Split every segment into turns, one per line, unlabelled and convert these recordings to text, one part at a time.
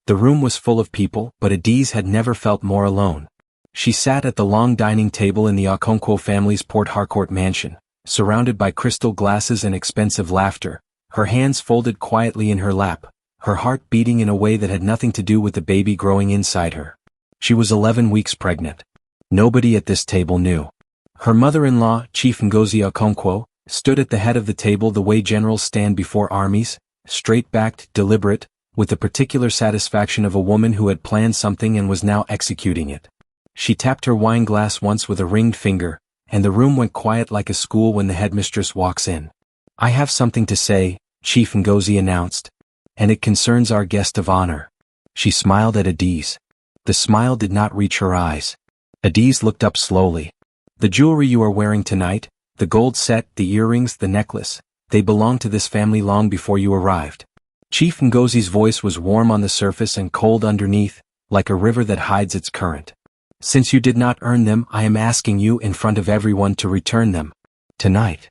The room was full of people, but Adaeze had never felt more alone. She sat at the long dining table in the Okonkwo family's Port Harcourt mansion, surrounded by crystal glasses and expensive laughter, her hands folded quietly in her lap, her heart beating in a way that had nothing to do with the baby growing inside her. She was 11 weeks pregnant. Nobody at this table knew. Her mother-in-law, Chief Ngozi Okonkwo, stood at the head of the table the way generals stand before armies, straight-backed, deliberate, with the particular satisfaction of a woman who had planned something and was now executing it. She tapped her wine glass once with a ringed finger, and the room went quiet like a school when the headmistress walks in. "I have something to say," Chief Ngozi announced, "and it concerns our guest of honor." She smiled at Adaeze. The smile did not reach her eyes. Adaeze looked up slowly. "The jewelry you are wearing tonight, the gold set, the earrings, the necklace, they belonged to this family long before you arrived." Chief Ngozi's voice was warm on the surface and cold underneath, like a river that hides its current. "Since you did not earn them, I am asking you in front of everyone to return them. Tonight."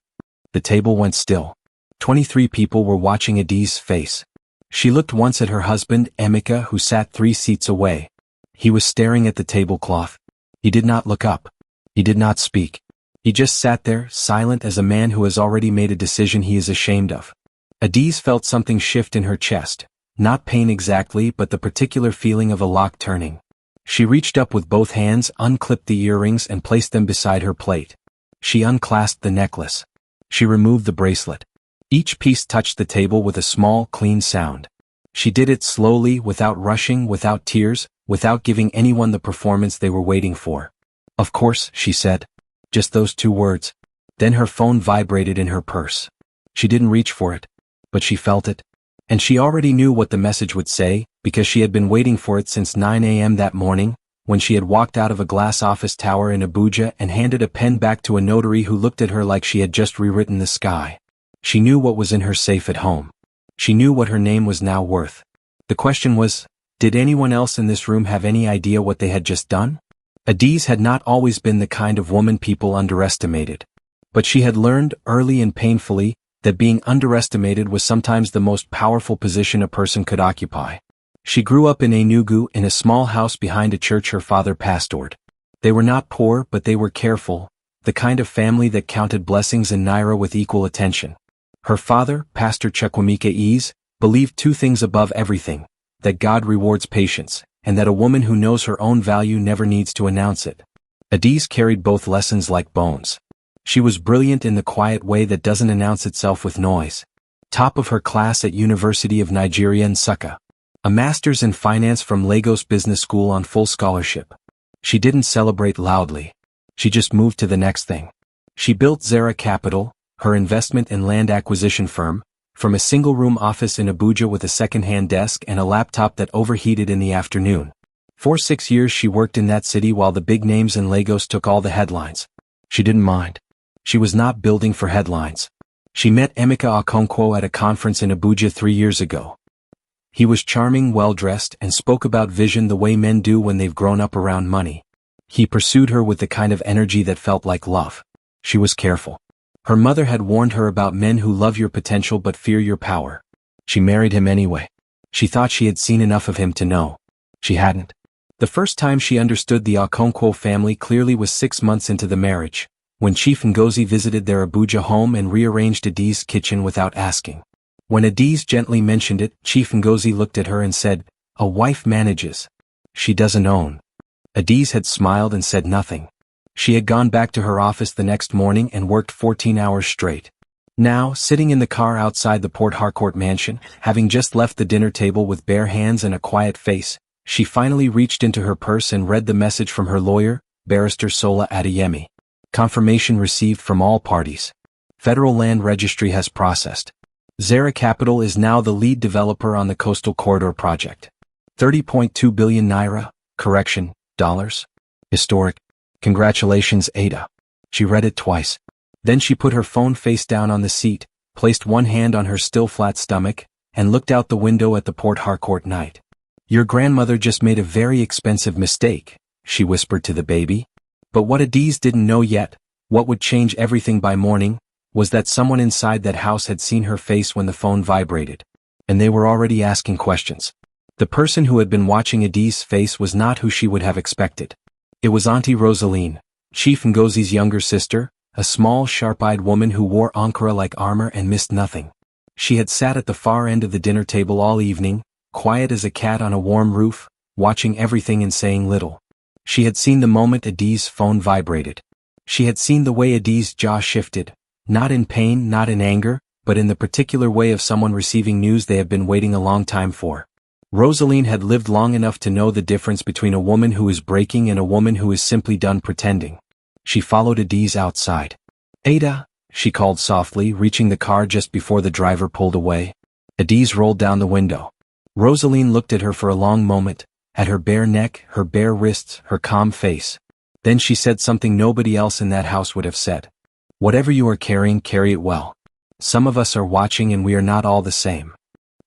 The table went still. 23 people were watching Adaeze's face. She looked once at her husband, Emeka, who sat 3 seats away. He was staring at the tablecloth. He did not look up. He did not speak. He just sat there, silent as a man who has already made a decision he is ashamed of. Adaeze felt something shift in her chest, not pain exactly, but the particular feeling of a lock turning. She reached up with both hands, unclipped the earrings and placed them beside her plate. She unclasped the necklace. She removed the bracelet. Each piece touched the table with a small, clean sound. She did it slowly, without rushing, without tears, without giving anyone the performance they were waiting for. "Of course," she said. Just those 2 words. Then her phone vibrated in her purse. She didn't reach for it, but she felt it. And she already knew what the message would say, because she had been waiting for it since 9 a.m. that morning, when she had walked out of a glass office tower in Abuja and handed a pen back to a notary who looked at her like she had just rewritten the sky. She knew what was in her safe at home. She knew what her name was now worth. The question was, did anyone else in this room have any idea what they had just done? Adaeze had not always been the kind of woman people underestimated. But she had learned, early and painfully, that being underestimated was sometimes the most powerful position a person could occupy. She grew up in Enugu in a small house behind a church her father pastored. They were not poor, but they were careful, the kind of family that counted blessings in naira with equal attention. Her father, Pastor Chukwemeka Eze, believed 2 things above everything: that God rewards patience, and that a woman who knows her own value never needs to announce it. Adaeze carried both lessons like bones. She was brilliant in the quiet way that doesn't announce itself with noise. Top of her class at University of Nigeria Nsukka. A master's in finance from Lagos Business School on full scholarship. She didn't celebrate loudly. She just moved to the next thing. She built Zera Capital, her investment and land acquisition firm, from a single-room office in Abuja with a second-hand desk and a laptop that overheated in the afternoon. For 6 years she worked in that city while the big names in Lagos took all the headlines. She didn't mind. She was not building for headlines. She met Emeka Okonkwo at a conference in Abuja 3 years ago. He was charming, well-dressed, and spoke about vision the way men do when they've grown up around money. He pursued her with the kind of energy that felt like love. She was careful. Her mother had warned her about men who love your potential but fear your power. She married him anyway. She thought she had seen enough of him to know. She hadn't. The first time she understood the Okonkwo family clearly was 6 months into the marriage, when Chief Ngozi visited their Abuja home and rearranged Adaeze's kitchen without asking. When Adaeze gently mentioned it, Chief Ngozi looked at her and said, "A wife manages. She doesn't own." Adaeze had smiled and said nothing. She had gone back to her office the next morning and worked 14 hours straight. Now, sitting in the car outside the Port Harcourt mansion, having just left the dinner table with bare hands and a quiet face, she finally reached into her purse and read the message from her lawyer, Barrister Sola Adeyemi. Confirmation received from all parties. Federal Land Registry has processed. Zera Capital is now the lead developer on the Coastal Corridor project. 30.2 billion naira, correction, dollars. Historic. Congratulations, Ada. She read it twice. Then she put her phone face down on the seat, placed one hand on her still flat stomach, and looked out the window at the Port Harcourt night. "Your grandmother just made a very expensive mistake," she whispered to the baby. But what Adaeze didn't know yet, what would change everything by morning, was that someone inside that house had seen her face when the phone vibrated. And they were already asking questions. The person who had been watching Adeeze's face was not who she would have expected. It was Auntie Rosaline, Chief Ngozi's younger sister, a small, sharp-eyed woman who wore Ankara-like armor and missed nothing. She had sat at the far end of the dinner table all evening, quiet as a cat on a warm roof, watching everything and saying little. She had seen the moment Adeeze's phone vibrated. She had seen the way Adeeze's jaw shifted, not in pain, not in anger, but in the particular way of someone receiving news they have been waiting a long time for. Rosaline had lived long enough to know the difference between a woman who is breaking and a woman who is simply done pretending. She followed Adeeze outside. "Ada," she called softly, reaching the car just before the driver pulled away. Adeeze rolled down the window. Rosaline looked at her for a long moment, at her bare neck, her bare wrists, her calm face. Then she said something nobody else in that house would have said. "Whatever you are carrying, carry it well. Some of us are watching and we are not all the same."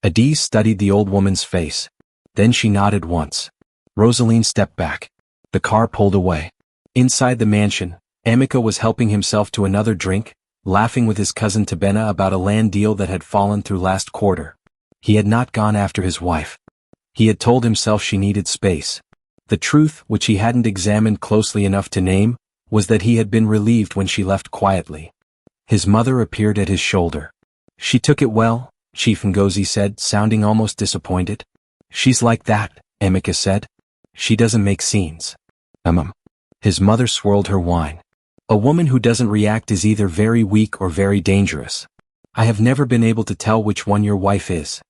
Adeeze studied the old woman's face. Then she nodded once. Rosaline stepped back. The car pulled away. Inside the mansion, Emeka was helping himself to another drink, laughing with his cousin Tabena about a land deal that had fallen through last quarter. He had not gone after his wife. He had told himself she needed space. The truth, which he hadn't examined closely enough to name, was that he had been relieved when she left quietly. His mother appeared at his shoulder. "She took it well," Chief Ngozi said, sounding almost disappointed. "She's like that," Emeka said. "She doesn't make scenes." His mother swirled her wine. "A woman who doesn't react is either very weak or very dangerous. I have never been able to tell which one your wife is."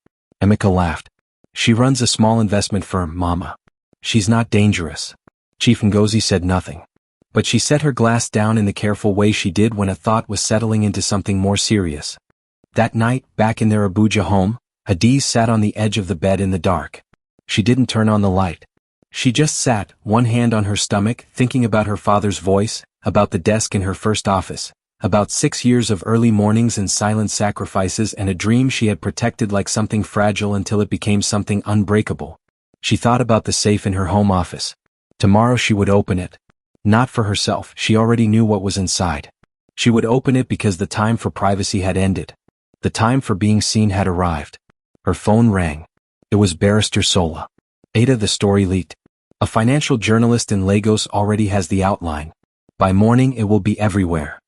Emeka laughed. "She runs a small investment firm, Mama. She's not dangerous." Chief Ngozi said nothing. But she set her glass down in the careful way she did when a thought was settling into something more serious. That night, back in their Abuja home, Adeeze sat on the edge of the bed in the dark. She didn't turn on the light. She just sat, one hand on her stomach, thinking about her father's voice, about the desk in her first office, about 6 years of early mornings and silent sacrifices and a dream she had protected like something fragile until it became something unbreakable. She thought about the safe in her home office. Tomorrow she would open it. Not for herself, she already knew what was inside. She would open it because the time for privacy had ended. The time for being seen had arrived. Her phone rang. It was Barrister Sola. "Ada, the story leaked. A financial journalist in Lagos already has the outline. By morning it will be everywhere."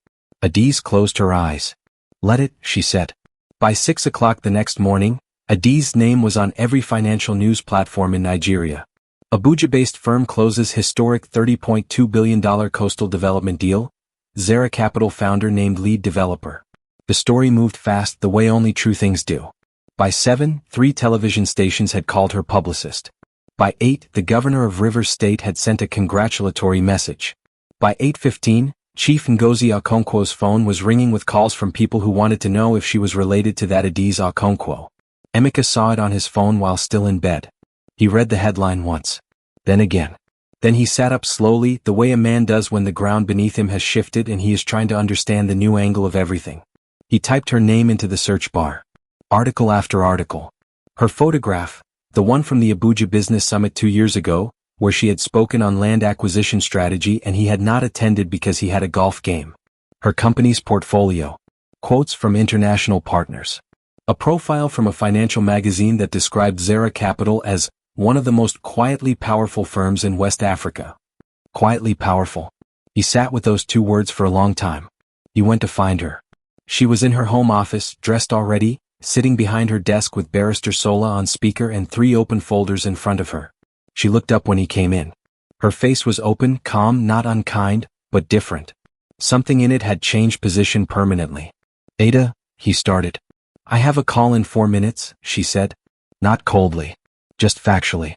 Adeeze closed her eyes. "Let it," she said. By 6 o'clock the next morning, Adeeze's name was on every financial news platform in Nigeria. Abuja-based firm closes historic $30.2 billion coastal development deal. Zara Capital founder named lead developer. The story moved fast the way only true things do. By 7, 3 television stations had called her publicist. By 8, the governor of Rivers State had sent a congratulatory message. By 8:15, Chief Ngozi Okonkwo's phone was ringing with calls from people who wanted to know if she was related to that Adeeze Okonkwo. Emeka saw it on his phone while still in bed. He read the headline once. Then again. Then he sat up slowly, the way a man does when the ground beneath him has shifted and he is trying to understand the new angle of everything. He typed her name into the search bar. Article after article. Her photograph, the one from the Abuja Business Summit 2 years ago, where she had spoken on land acquisition strategy and he had not attended because he had a golf game. Her company's portfolio. Quotes from international partners. A profile from a financial magazine that described Zara Capital as one of the most quietly powerful firms in West Africa. Quietly powerful. He sat with those 2 words for a long time. He went to find her. She was in her home office, dressed already, sitting behind her desk with Barrister Sola on speaker and 3 open folders in front of her. She looked up when he came in. Her face was open, calm, not unkind, but different. Something in it had changed position permanently. "Ada," he started. "I have a call in 4 minutes," she said. Not coldly. Just factually.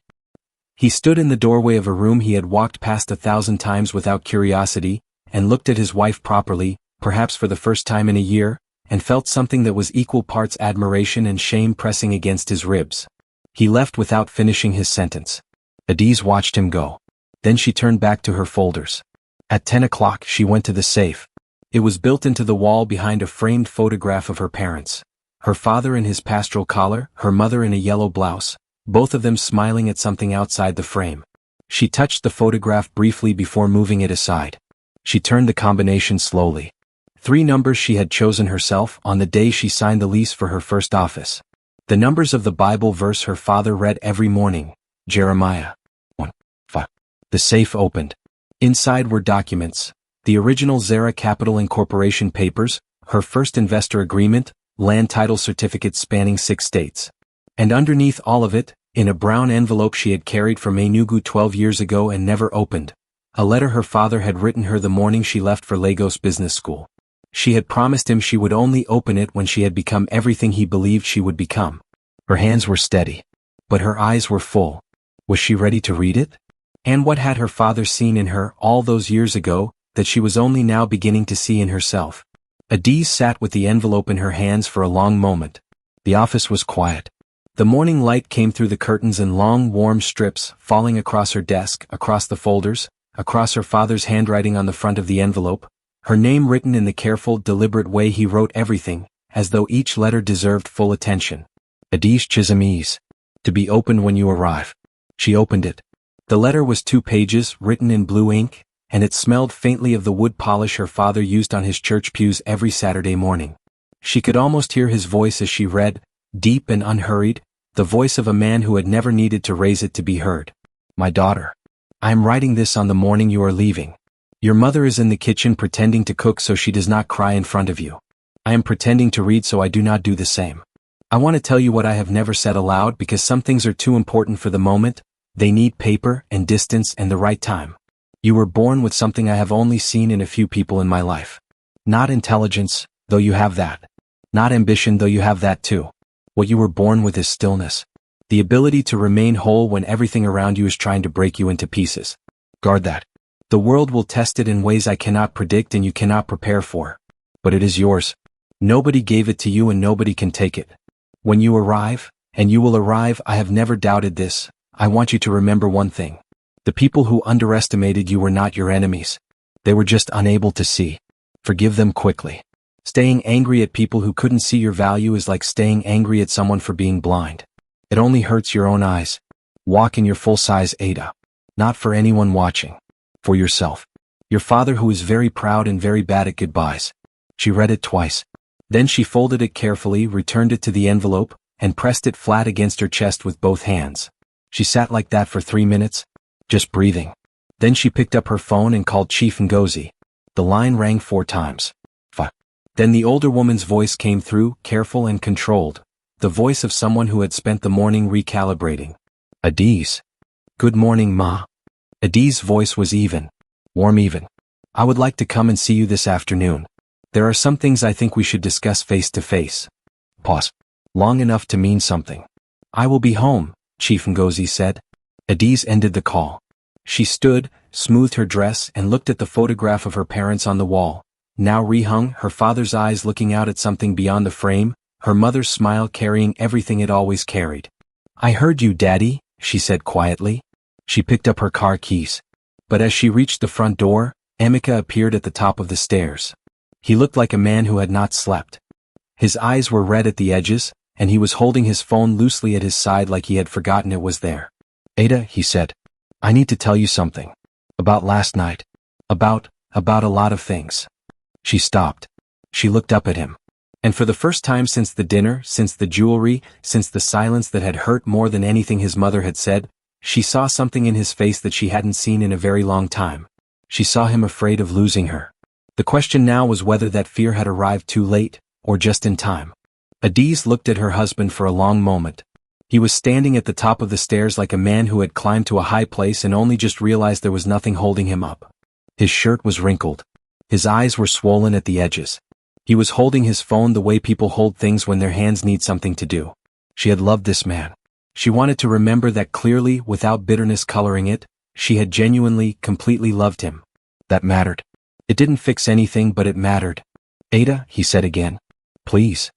He stood in the doorway of a room he had walked past 1,000 times without curiosity, and looked at his wife properly, perhaps for the first time in a year, and felt something that was equal parts admiration and shame pressing against his ribs. He left without finishing his sentence. Adeeze watched him go. Then she turned back to her folders. At 10 o'clock she went to the safe. It was built into the wall behind a framed photograph of her parents. Her father in his pastoral collar, her mother in a yellow blouse, both of them smiling at something outside the frame. She touched the photograph briefly before moving it aside. She turned the combination slowly. 3 numbers she had chosen herself on the day she signed the lease for her first office. The numbers of the Bible verse her father read every morning. Jeremiah 1:5. The safe opened. Inside were documents. The original Zara Capital Incorporation papers, her first investor agreement, land title certificates spanning 6 states. And underneath all of it, in a brown envelope she had carried from Enugu 12 years ago and never opened, a letter her father had written her the morning she left for Lagos Business School. She had promised him she would only open it when she had become everything he believed she would become. Her hands were steady, but her eyes were full. Was she ready to read it? And what had her father seen in her all those years ago that she was only now beginning to see in herself? Adaeze sat with the envelope in her hands for a long moment. The office was quiet. The morning light came through the curtains in long, warm strips, falling across her desk, across the folders, across her father's handwriting on the front of the envelope, her name written in the careful, deliberate way he wrote everything, as though each letter deserved full attention. Adaeze Chisimese. To be opened when you arrive. She opened it. The letter was 2 pages, written in blue ink, and it smelled faintly of the wood polish her father used on his church pews every Saturday morning. She could almost hear his voice as she read, deep and unhurried, the voice of a man who had never needed to raise it to be heard. My daughter. I am writing this on the morning you are leaving. Your mother is in the kitchen pretending to cook so she does not cry in front of you. I am pretending to read so I do not do the same. I want to tell you what I have never said aloud because some things are too important for the moment. They need paper and distance and the right time. You were born with something I have only seen in a few people in my life. Not intelligence, though you have that. Not ambition, though you have that too. What you were born with is stillness. The ability to remain whole when everything around you is trying to break you into pieces. Guard that. The world will test it in ways I cannot predict and you cannot prepare for. But it is yours. Nobody gave it to you and nobody can take it. When you arrive, and you will arrive, I have never doubted this, I want you to remember one thing. The people who underestimated you were not your enemies. They were just unable to see. Forgive them quickly. Staying angry at people who couldn't see your value is like staying angry at someone for being blind. It only hurts your own eyes. Walk in your full-size Ada. Not for anyone watching. For yourself. Your father who is very proud and very bad at goodbyes. She read it twice. Then she folded it carefully, returned it to the envelope, and pressed it flat against her chest with both hands. She sat like that for 3 minutes, just breathing. Then she picked up her phone and called Chief Ngozi. The line rang 4 times. Then the older woman's voice came through, careful and controlled. The voice of someone who had spent the morning recalibrating. Adaeze. Good morning, Ma. Adaeze's voice was even. Warm even. I would like to come and see you this afternoon. There are some things I think we should discuss face to face. Pause. Long enough to mean something. I will be home, Chief Ngozi said. Adaeze ended the call. She stood, smoothed her dress and looked at the photograph of her parents on the wall. Now rehung, her father's eyes looking out at something beyond the frame, her mother's smile carrying everything it always carried. I heard you, Daddy, she said quietly. She picked up her car keys. But as she reached the front door, Emeka appeared at the top of the stairs. He looked like a man who had not slept. His eyes were red at the edges, and he was holding his phone loosely at his side like he had forgotten it was there. Ada, he said. I need to tell you something. About last night. About a lot of things. She stopped. She looked up at him. And for the first time since the dinner, since the jewelry, since the silence that had hurt more than anything his mother had said, she saw something in his face that she hadn't seen in a very long time. She saw him afraid of losing her. The question now was whether that fear had arrived too late, or just in time. Adaeze looked at her husband for a long moment. He was standing at the top of the stairs like a man who had climbed to a high place and only just realized there was nothing holding him up. His shirt was wrinkled. His eyes were swollen at the edges. He was holding his phone the way people hold things when their hands need something to do. She had loved this man. She wanted to remember that clearly, without bitterness coloring it. She had genuinely, completely loved him. That mattered. It didn't fix anything, but it mattered. Ada, he said again. Please.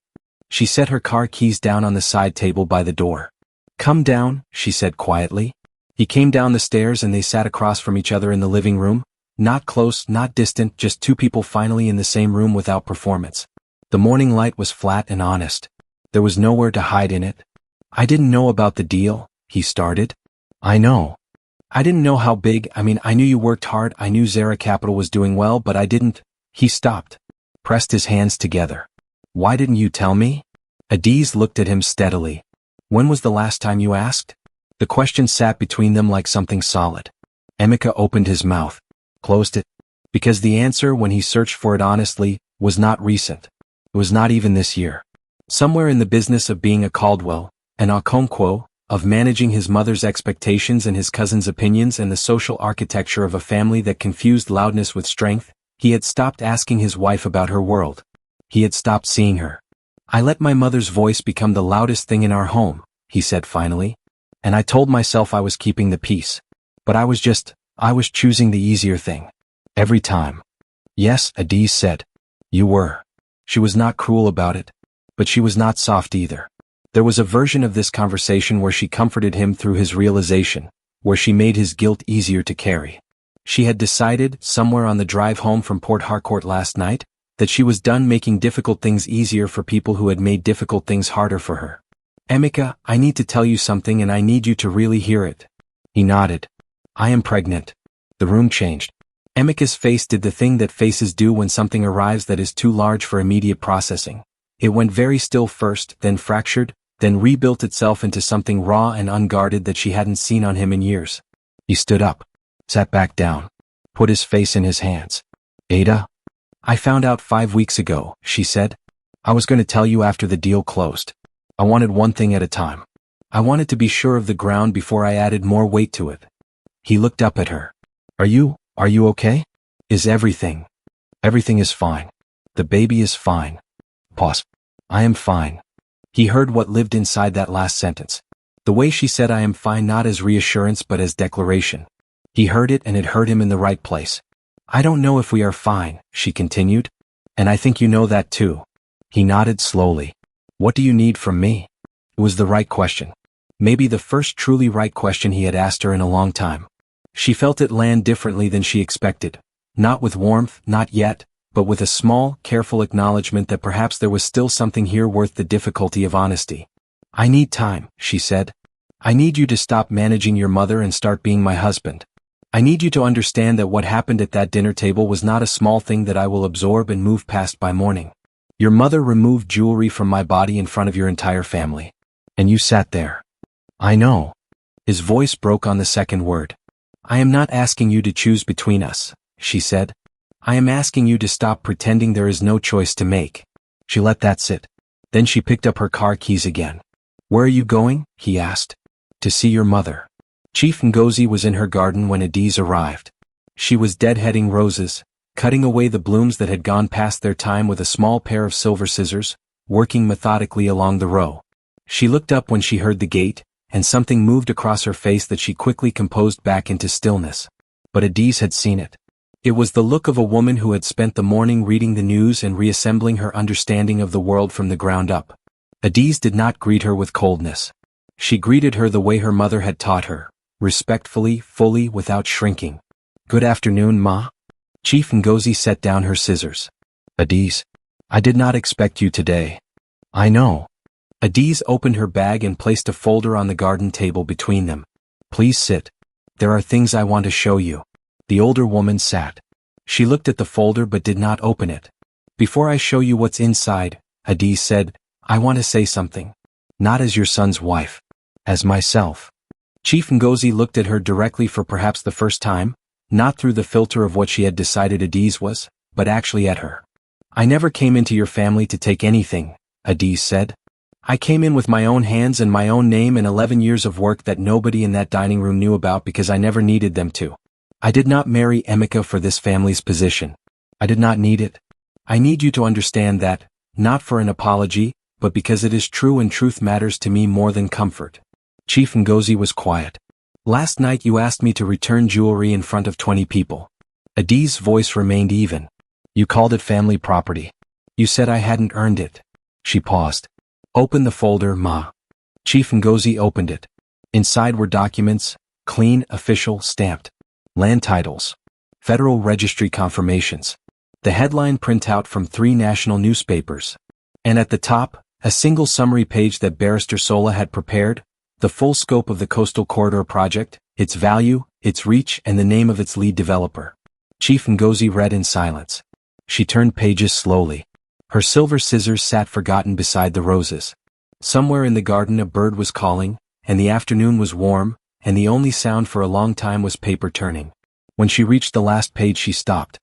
She set her car keys down on the side table by the door. Come down, she said quietly. He came down the stairs and they sat across from each other in the living room. Not close, not distant, just 2 people finally in the same room without performance. The morning light was flat and honest. There was nowhere to hide in it. I didn't know about the deal, he started. I know. I didn't know how big, I knew you worked hard, I knew Zara Capital was doing well, but I didn't. He stopped. Pressed his hands together. Why didn't you tell me? Adaeze looked at him steadily. When was the last time you asked? The question sat between them like something solid. Emeka opened his mouth, closed it, because the answer, when he searched for it honestly, was not recent. It was not even this year. Somewhere in the business of being a Caldwell, an Okonkwo, of managing his mother's expectations and his cousin's opinions and the social architecture of a family that confused loudness with strength, he had stopped asking his wife about her world. He had stopped seeing her. I let my mother's voice become the loudest thing in our home, he said finally. And I told myself I was keeping the peace. But I was choosing the easier thing. Every time. Yes, Adaeze said. You were. She was not cruel about it. But she was not soft either. There was a version of this conversation where she comforted him through his realization, where she made his guilt easier to carry. She had decided, somewhere on the drive home from Port Harcourt last night, that she was done making difficult things easier for people who had made difficult things harder for her. Emeka, I need to tell you something and I need you to really hear it. He nodded. I am pregnant. The room changed. Emeka's face did the thing that faces do when something arrives that is too large for immediate processing. It went very still first, then fractured, then rebuilt itself into something raw and unguarded that she hadn't seen on him in years. He stood up, sat back down, put his face in his hands. Ada? I found out 5 weeks ago, she said. I was going to tell you after the deal closed. I wanted one thing at a time. I wanted to be sure of the ground before I added more weight to it. He looked up at her. Are you okay? Is everything? Everything is fine. The baby is fine. Pause. I am fine. He heard what lived inside that last sentence. The way she said I am fine not as reassurance but as declaration. He heard it and it hurt him in the right place. I don't know if we are fine, she continued. And I think you know that too. He nodded slowly. What do you need from me? It was the right question. Maybe the first truly right question he had asked her in a long time. She felt it land differently than she expected. Not with warmth, not yet, but with a small, careful acknowledgement that perhaps there was still something here worth the difficulty of honesty. I need time, she said. I need you to stop managing your mother and start being my husband. I need you to understand that what happened at that dinner table was not a small thing that I will absorb and move past by morning. Your mother removed jewelry from my body in front of your entire family. And you sat there. I know. His voice broke on the second word. I am not asking you to choose between us, she said. I am asking you to stop pretending there is no choice to make. She let that sit. Then she picked up her car keys again. Where are you going? He asked. To see your mother. Chief Ngozi was in her garden when Adaeze arrived. She was deadheading roses, cutting away the blooms that had gone past their time with a small pair of silver scissors, working methodically along the row. She looked up when she heard the gate, and something moved across her face that she quickly composed back into stillness. But Adaeze had seen it. It was the look of a woman who had spent the morning reading the news and reassembling her understanding of the world from the ground up. Adaeze did not greet her with coldness. She greeted her the way her mother had taught her, respectfully, fully, without shrinking. Good afternoon, Ma. Chief Ngozi set down her scissors. Adaeze, I did not expect you today. I know. Adaeze opened her bag and placed a folder on the garden table between them. Please sit. There are things I want to show you. The older woman sat. She looked at the folder but did not open it. Before I show you what's inside, Adaeze said, I want to say something. Not as your son's wife. As myself. Chief Ngozi looked at her directly for perhaps the first time, not through the filter of what she had decided Adaeze was, but actually at her. I never came into your family to take anything, Adaeze said. I came in with my own hands and my own name and 11 years of work that nobody in that dining room knew about because I never needed them to. I did not marry Emeka for this family's position. I did not need it. I need you to understand that, not for an apology, but because it is true and truth matters to me more than comfort. Chief Ngozi was quiet. Last night you asked me to return jewelry in front of 20 people. Adaeze's voice remained even. You called it family property. You said I hadn't earned it. She paused. Open the folder, Ma. Chief Ngozi opened it. Inside were documents, clean, official, stamped. Land titles. Federal Registry confirmations. The headline printout from 3 national newspapers. And at the top, a single summary page that Barrister Sola had prepared, the full scope of the Coastal Corridor project, its value, its reach, and the name of its lead developer. Chief Ngozi read in silence. She turned pages slowly. Her silver scissors sat forgotten beside the roses. Somewhere in the garden a bird was calling, and the afternoon was warm, and the only sound for a long time was paper turning. When she reached the last page she stopped.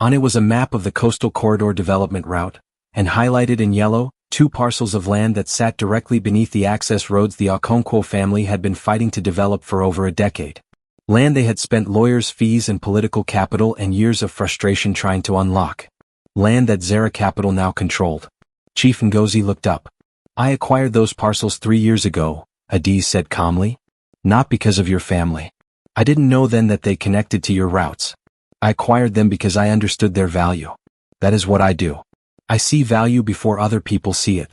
On it was a map of the coastal corridor development route, and highlighted in yellow, 2 parcels of land that sat directly beneath the access roads the Okonkwo family had been fighting to develop for over a decade. Land they had spent lawyers' fees and political capital and years of frustration trying to unlock. Land that Zara Capital now controlled. Chief Ngozi looked up. "I acquired those parcels 3 years ago," Adaeze said calmly. "Not because of your family. I didn't know then that they connected to your routes. I acquired them because I understood their value. That is what I do. I see value before other people see it."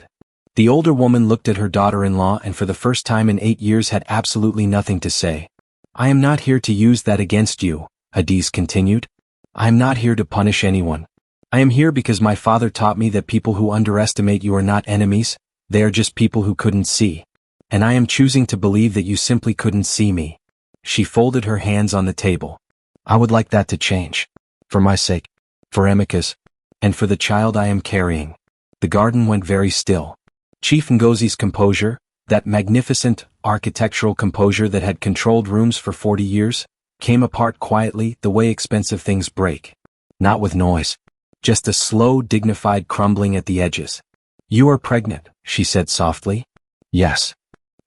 The older woman looked at her daughter-in-law and for the first time in 8 years had absolutely nothing to say. "I am not here to use that against you," Adaeze continued. "I am not here to punish anyone. I am here because my father taught me that people who underestimate you are not enemies, they are just people who couldn't see. And I am choosing to believe that you simply couldn't see me." She folded her hands on the table. "I would like that to change. For my sake. For Emeka's. And for the child I am carrying." The garden went very still. Chief Ngozi's composure, that magnificent, architectural composure that had controlled rooms for 40 years, came apart quietly the way expensive things break. Not with noise. Just a slow, dignified crumbling at the edges. "You are pregnant," she said softly. "Yes."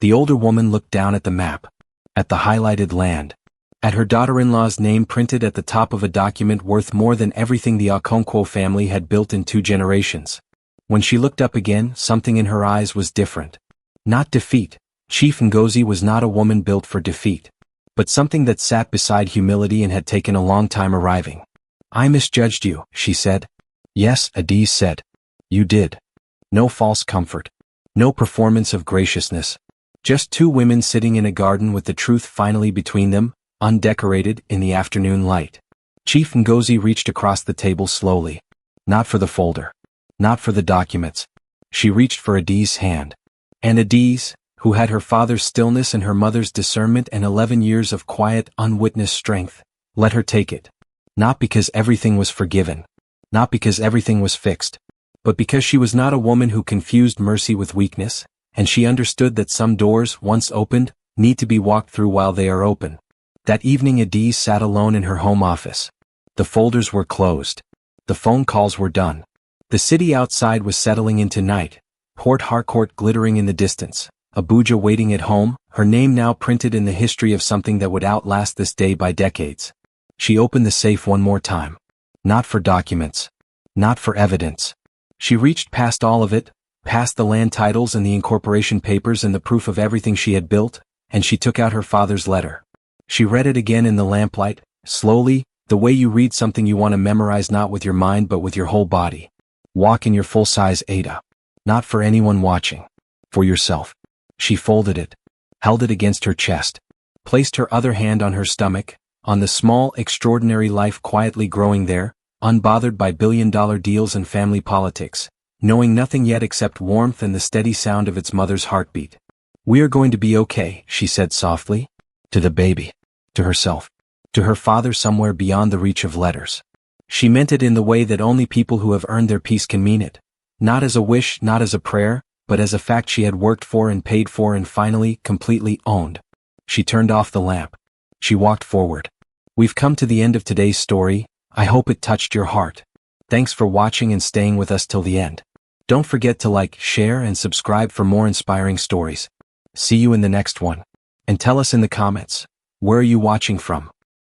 The older woman looked down at the map. At the highlighted land. At her daughter-in-law's name printed at the top of a document worth more than everything the Okonkwo family had built in 2 generations. When she looked up again, something in her eyes was different. Not defeat. Chief Ngozi was not a woman built for defeat. But something that sat beside humility and had taken a long time arriving. "I misjudged you," she said. "Yes," Adaeze said. "You did. No false comfort. No performance of graciousness. Just 2 women sitting in a garden with the truth finally between them, undecorated in the afternoon light." Chief Ngozi reached across the table slowly. Not for the folder. Not for the documents. She reached for Adaeze's hand. And Adaeze, who had her father's stillness and her mother's discernment and 11 years of quiet, unwitnessed strength, let her take it. Not because everything was forgiven. Not because everything was fixed. But because she was not a woman who confused mercy with weakness, and she understood that some doors, once opened, need to be walked through while they are open. That evening Adaeze sat alone in her home office. The folders were closed. The phone calls were done. The city outside was settling into night, Port Harcourt glittering in the distance, Abuja waiting at home, her name now printed in the history of something that would outlast this day by decades. She opened the safe one more time. Not for documents. Not for evidence. She reached past all of it, past the land titles and the incorporation papers and the proof of everything she had built, and she took out her father's letter. She read it again in the lamplight, slowly, the way you read something you want to memorize not with your mind but with your whole body. Walk in your full-size Ada. Not for anyone watching. For yourself. She folded it, held it against her chest, placed her other hand on her stomach, on the small, extraordinary life quietly growing there, unbothered by billion-dollar deals and family politics, knowing nothing yet except warmth and the steady sound of its mother's heartbeat. "We are going to be okay," she said softly. To the baby. To herself. To her father somewhere beyond the reach of letters. She meant it in the way that only people who have earned their peace can mean it. Not as a wish, not as a prayer, but as a fact she had worked for and paid for and finally, completely owned. She turned off the lamp. She walked forward. We've come to the end of today's story. I hope it touched your heart. Thanks for watching and staying with us till the end. Don't forget to like, share, and subscribe for more inspiring stories. See you in the next one. And tell us in the comments, where are you watching from?